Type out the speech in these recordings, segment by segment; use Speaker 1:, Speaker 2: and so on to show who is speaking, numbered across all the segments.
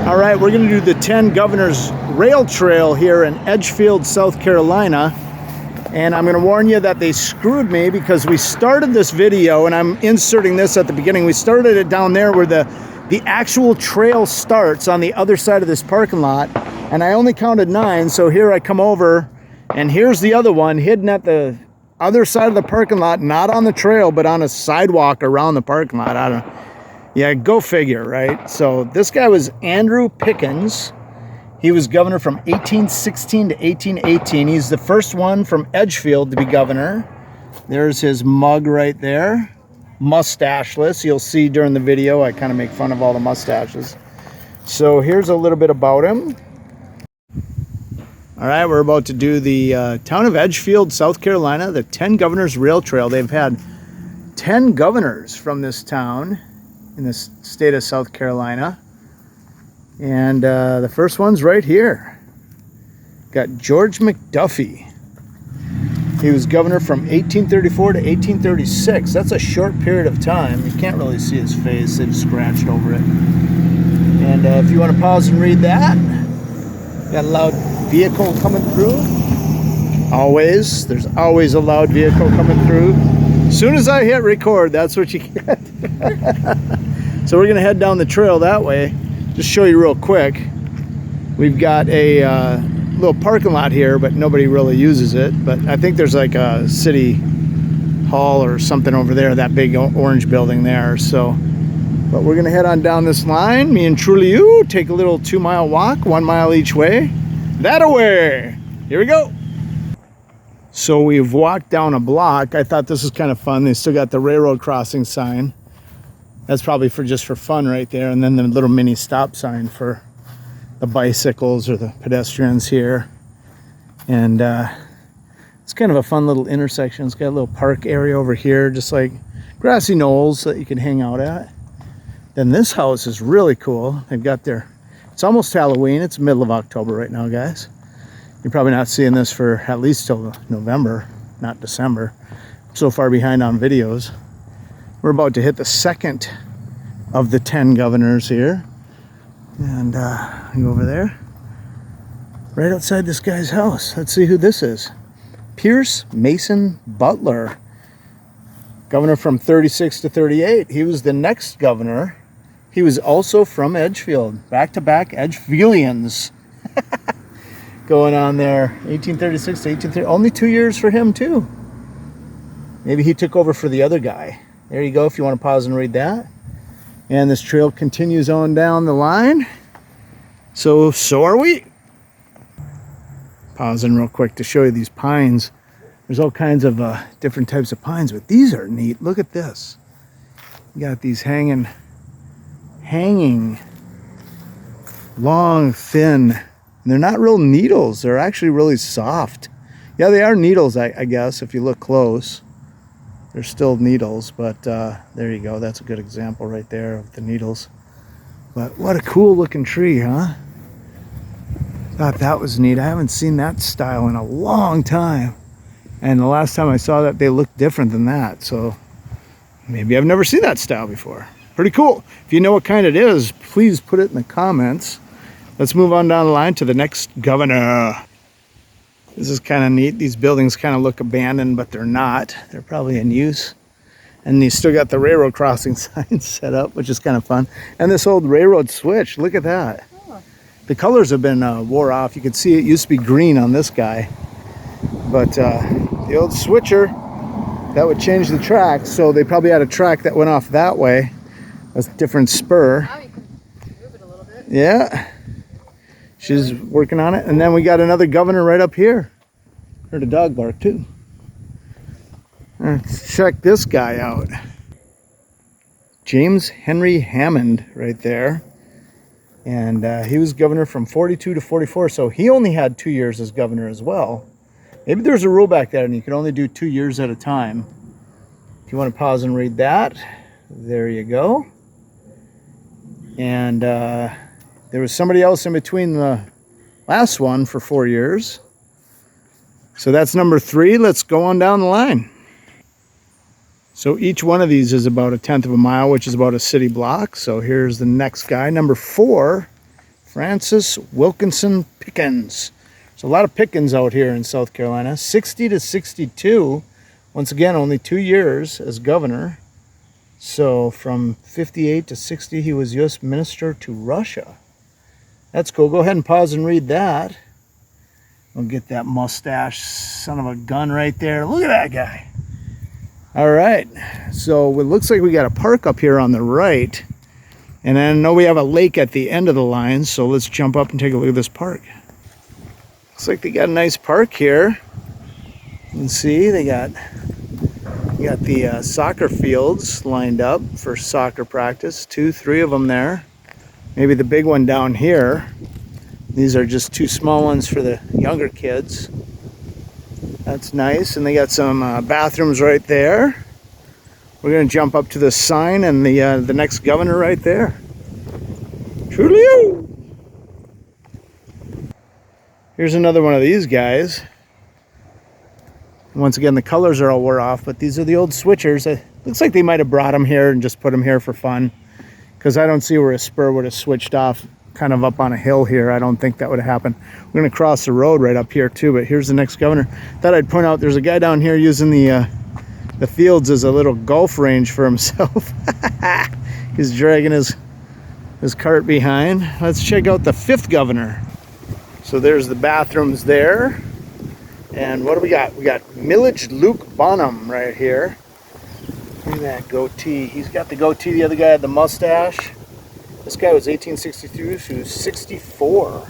Speaker 1: All right, we're going to do the 10 Governors Rail Trail here in Edgefield, South Carolina. And I'm going to warn you that they screwed me because we started this video, and I'm inserting this at the beginning. We started it down there where the actual trail starts on the other side of this parking lot. And I only counted 9, so here I come over, and here's the other one hidden at the other side of the parking lot, not on the trail, but on a sidewalk around the parking lot. I don't know. Yeah, go figure, right? So this guy was Andrew Pickens. He was governor from 1816 to 1818. He's the first one from Edgefield to be governor. There's his mug right there. Mustacheless. You'll see during the video, I kind of make fun of all the mustaches. So here's a little bit about him. All right, we're about to do the town of Edgefield, South Carolina, the 10 Governors Rail Trail. They've had 10 governors from this town in the state of South Carolina. And the first one's right here. Got George McDuffie. He was governor from 1834 to 1836. That's a short period of time. You can't really see his face. They've scratched over it. And if you want to pause and read that, got a loud vehicle coming through. Always. There's always a loud vehicle coming through. As soon as I hit record, that's what you get. So we're going to head down the trail that way. Just show you real quick. We've got a little parking lot here, but nobody really uses it. But I think there's like a city hall or something over there, that big orange building there. So, but we're going to head on down this line. Me and Truly You take a little 2-mile walk, 1 mile each way. That-a-way. Here we go. So we've walked down a block. I thought this was kind of fun. They still got the railroad crossing sign. That's probably just for fun right there. And then the little mini stop sign for the bicycles or the pedestrians here. And it's kind of a fun little intersection. It's got a little park area over here, just like grassy knolls that you can hang out at. Then this house is really cool. They've got it's almost Halloween. It's middle of October right now, guys. You're probably not seeing this for at least till November, not December. I'm so far behind on videos. We're about to hit the second of the 10 governors here. And go over there. Right outside this guy's house. Let's see who this is. Pierce Mason Butler. Governor from 36 to 38. He was the next governor. He was also from Edgefield. Back-to-back Edgefieldians. Going on there. 1836 to 1830. Only 2 years for him, too. Maybe he took over for the other guy. There you go, if you want to pause and read that. And this trail continues on down the line. So are we. Pausing real quick to show you these pines. There's all kinds of different types of pines, but these are neat. Look at this. You got these hanging, long, thin. And they're not real needles. They're actually really soft. Yeah, they are needles, I guess, if you look close. They're still needles, but there you go. That's a good example right there of the needles. But what a cool looking tree, huh? Thought that was neat. I haven't seen that style in a long time. And the last time I saw that, they looked different than that. So maybe I've never seen that style before. Pretty cool. If you know what kind it is, please put it in the comments. Let's move on down the line to the next governor. This is kind of neat. These buildings kind of look abandoned, but they're not. They're probably in use. And you still got the railroad crossing signs set up, which is kind of fun. And this old railroad switch, look at that. Oh. The colors have been wore off. You can see it used to be green on this guy. But the old switcher, that would change the track. So they probably had a track that went off that way. A different spur.
Speaker 2: Now you can move it a little bit.
Speaker 1: Yeah. She's working on it. And then we got another governor right up here. Heard a dog bark too. Let's check this guy out. James Henry Hammond right there. And he was governor from 42 to 44. So he only had 2 years as governor as well. Maybe there's a rule back there and you can only do 2 years at a time. If you want to pause and read that, there you go. And there was somebody else in between the last one for 4 years. So that's number 3. Let's go on down the line. So each one of these is about 1/10 of a mile, which is about a city block. So here's the next guy, number 4, Francis Wilkinson Pickens. There's a lot of Pickens out here in South Carolina. 60 to 62. Once again, only 2 years as governor. So from 58 to 60, he was U.S. Minister to Russia. That's cool. Go ahead and pause and read that. We'll get that mustache son of a gun right there. Look at that guy. All right. So it looks like we got a park up here on the right. And I know we have a lake at the end of the line. So let's jump up and take a look at this park. Looks like they got a nice park here. You can see they got the soccer fields lined up for soccer practice. 2, 3 of them there. Maybe the big one down here. These are just 2 small ones for the younger kids. That's nice. And they got some bathrooms right there. We're going to jump up to the sign and the next governor right there. Truly. Here's another one of these guys. Once again, the colors are all wore off, but these are the old switchers. It looks like they might have brought them here and just put them here for fun, because I don't see where a spur would have switched off kind of up on a hill here. I don't think that would have happened. We're going to cross the road right up here too, but here's the next governor. Thought I'd point out there's a guy down here using the fields as a little golf range for himself. He's dragging his cart behind. Let's check out the 5th governor. So there's the bathrooms there. And what do we got? We got Millage Luke Bonham right here. Look at that goatee. He's got the goatee. The other guy had the mustache. This guy was 1863, so he was 64.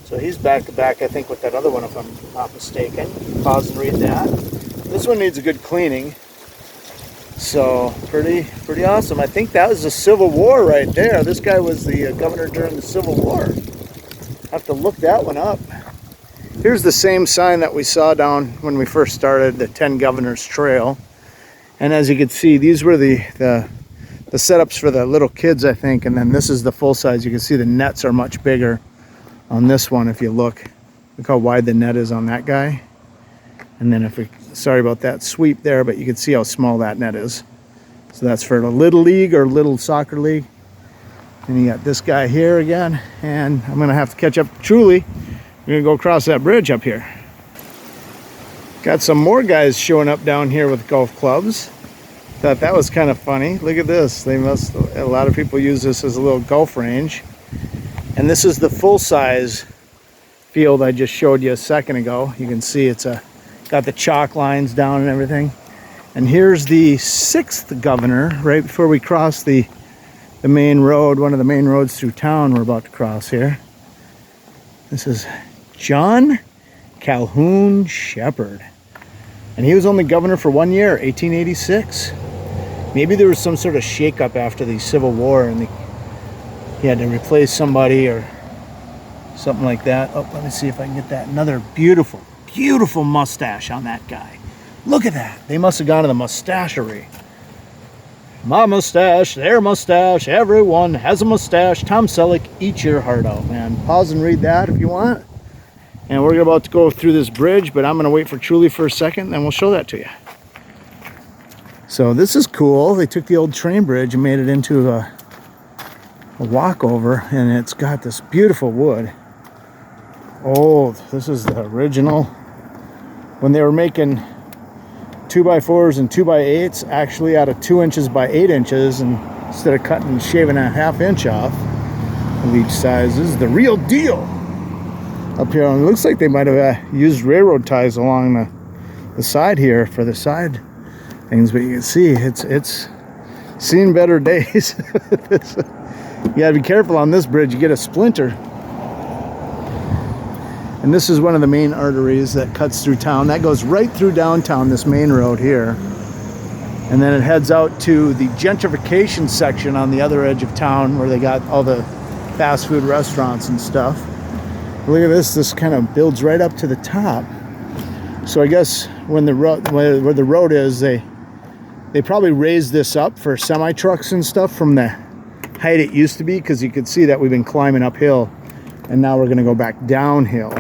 Speaker 1: So he's back to back, I think, with that other one, if I'm not mistaken. Pause and read that. This one needs a good cleaning. So pretty awesome. I think that was the Civil War right there. This guy was the governor during the Civil War. Have to look that one up. Here's the same sign that we saw down when we first started the 10 Governors Trail. And as you can see, these were the setups for the little kids, I think. And then this is the full size. You can see the nets are much bigger on this one if you look. Look how wide the net is on that guy. And then sorry about that sweep there, but you can see how small that net is. So that's for the Little League or Little Soccer League. And you got this guy here again. And I'm going to have to catch up Truly. We're going to go across that bridge up here. Got some more guys showing up down here with golf clubs. Thought that was kind of funny. Look at this. A lot of people use this as a little golf range. And this is the full-size field I just showed you a second ago. You can see it's got the chalk lines down and everything. And here's the 6th governor right before we cross the main road, one of the main roads through town we're about to cross here. This is John Calhoun Shepherd. And he was only governor for 1 year, 1886. Maybe there was some sort of shakeup after the Civil War and he had to replace somebody or something like that. Oh, let me see if I can get that. Another beautiful, beautiful mustache on that guy. Look at that. They must have gone to the mustachery. My mustache, their mustache, everyone has a mustache. Tom Selleck, eat your heart out, man. Pause and read that if you want. And we're about to go through this bridge, but I'm going to wait for Truly for a second, and we'll show that to you. So this is cool. They took the old train bridge and made it into a walkover, and it's got this beautiful wood. Old. This is the original. When they were making 2x4s and 2x8s, actually out of 2 inches by 8 inches, and instead of cutting and shaving a ½ inch off of each size. This is the real deal up here. And it looks like they might have used railroad ties along the side here for the side things, but you can see it's seen better days. You gotta be careful on this bridge, you get a splinter. And this is one of the main arteries that cuts through town. That goes right through downtown, this main road here. And then it heads out to the gentrification section on the other edge of town where they got all the fast food restaurants and stuff. Look at this. This kind of builds right up to the top. So I guess when where the road is, they probably raised this up for semi trucks and stuff from the height it used to be, because you could see that we've been climbing uphill and now we're going to go back downhill.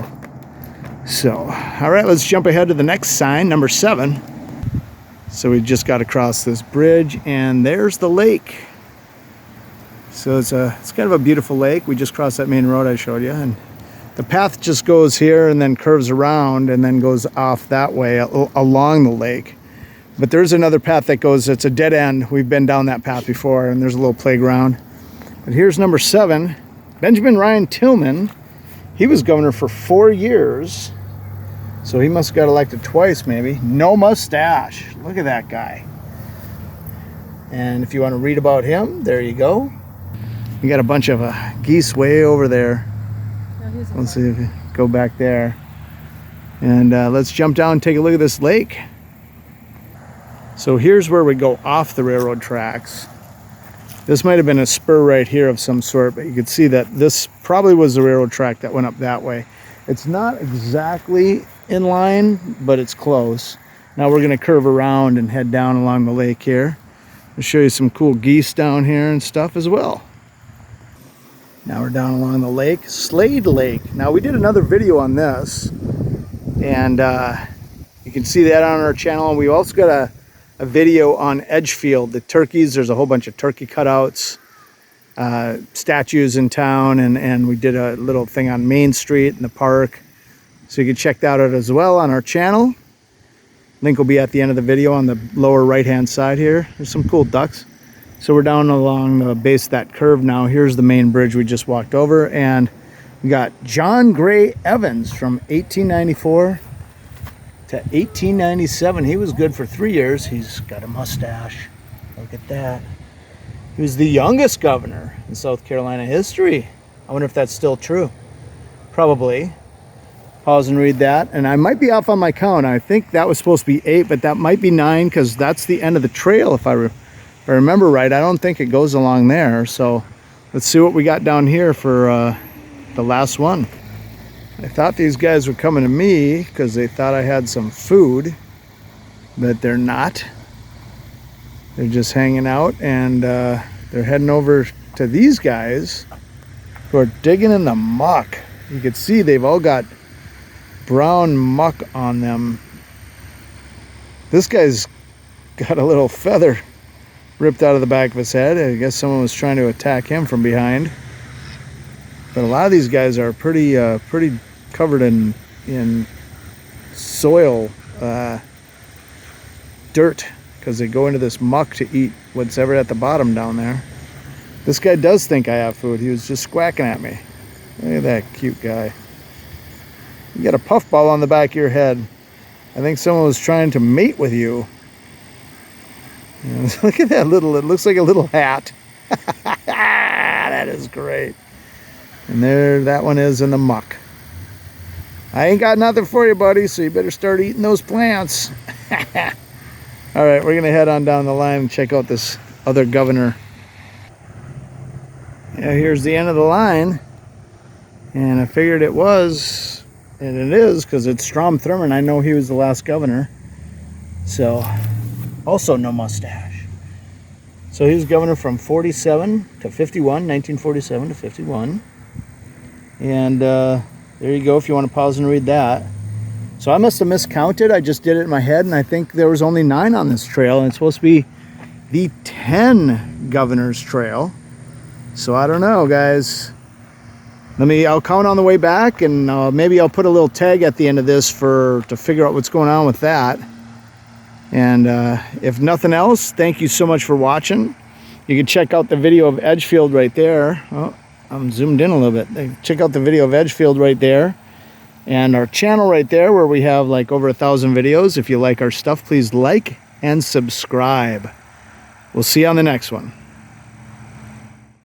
Speaker 1: So, all right, let's jump ahead to the next sign, number 7. So we just got across this bridge and there's the lake. So it's kind of a beautiful lake. We just crossed that main road I showed you, and the path just goes here and then curves around and then goes off that way along the lake. But there's another path that goes, it's a dead end. We've been down that path before, and there's a little playground. But here's number 7, Benjamin Ryan Tillman. He was governor for 4 years. So he must have got elected twice, maybe. No mustache. Look at that guy. And if you want to read about him, there you go. You got a bunch of geese way over there. Let's see if we go back there. And let's jump down and take a look at this lake. So here's where we go off the railroad tracks. This might have been a spur right here of some sort, but you could see that this probably was the railroad track that went up that way. It's not exactly in line, but it's close. Now we're going to curve around and head down along the lake here. I'll show you some cool geese down here and stuff as well. Now we're down along the lake, Slade Lake. Now we did another video on this, and you can see that on our channel. And we also got a video on Edgefield, the turkeys. There's a whole bunch of turkey cutouts, statues in town, and we did a little thing on Main Street in the park. So you can check that out as well on our channel. Link will be at the end of the video on the lower right hand side here. There's some cool ducks. So we're down along the base of that curve now. Here's the main bridge we just walked over, and we got John Gray Evans from 1894 to 1897. He was good for 3 years. He's got a mustache. Look at that. He was the youngest governor in South Carolina history. I wonder if that's still true. Probably. Pause and read that. And I might be off on my count. I think that was supposed to be 8, but that might be 9, because that's the end of the trail if I remember right. I don't think it goes along there. So let's see what we got down here for the last one. I thought these guys were coming to me because they thought I had some food, but they're not. They're just hanging out, and they're heading over to these guys who are digging in the muck. You can see they've all got brown muck on them. This guy's got a little feather ripped out of the back of his head. I guess someone was trying to attack him from behind. But a lot of these guys are pretty covered in soil, dirt, because they go into this muck to eat what's ever at the bottom down there. This guy does think I have food. He was just squawking at me. Look at that cute guy. You got a puffball on the back of your head. I think someone was trying to mate with you. Look at that little, it looks like a little hat. That is great. And there, that one is in the muck. I ain't got nothing for you, buddy, so you better start eating those plants. All right, we're gonna head on down the line and check out this other governor. Yeah, here's the end of the line. And I figured it was, and it is, because it's Strom Thurmond. I know he was the last governor. So, also no mustache. So he was governor from 47 to 51, 1947 to 51. And there you go if you want to pause and read that. So I must have miscounted. I just did it in my head, and I think there was only 9 on this trail, and it's supposed to be the 10 Governors Trail. So I don't know, guys. I'll count on the way back, and maybe I'll put a little tag at the end of this to figure out what's going on with that. And if nothing else, thank you so much for watching. You can check out the video of Edgefield right there. Oh, I'm zoomed in a little bit. Check out the video of Edgefield right there. And our channel right there, where we have like over 1,000 videos. If you like our stuff, please like and subscribe. We'll see you on the next one.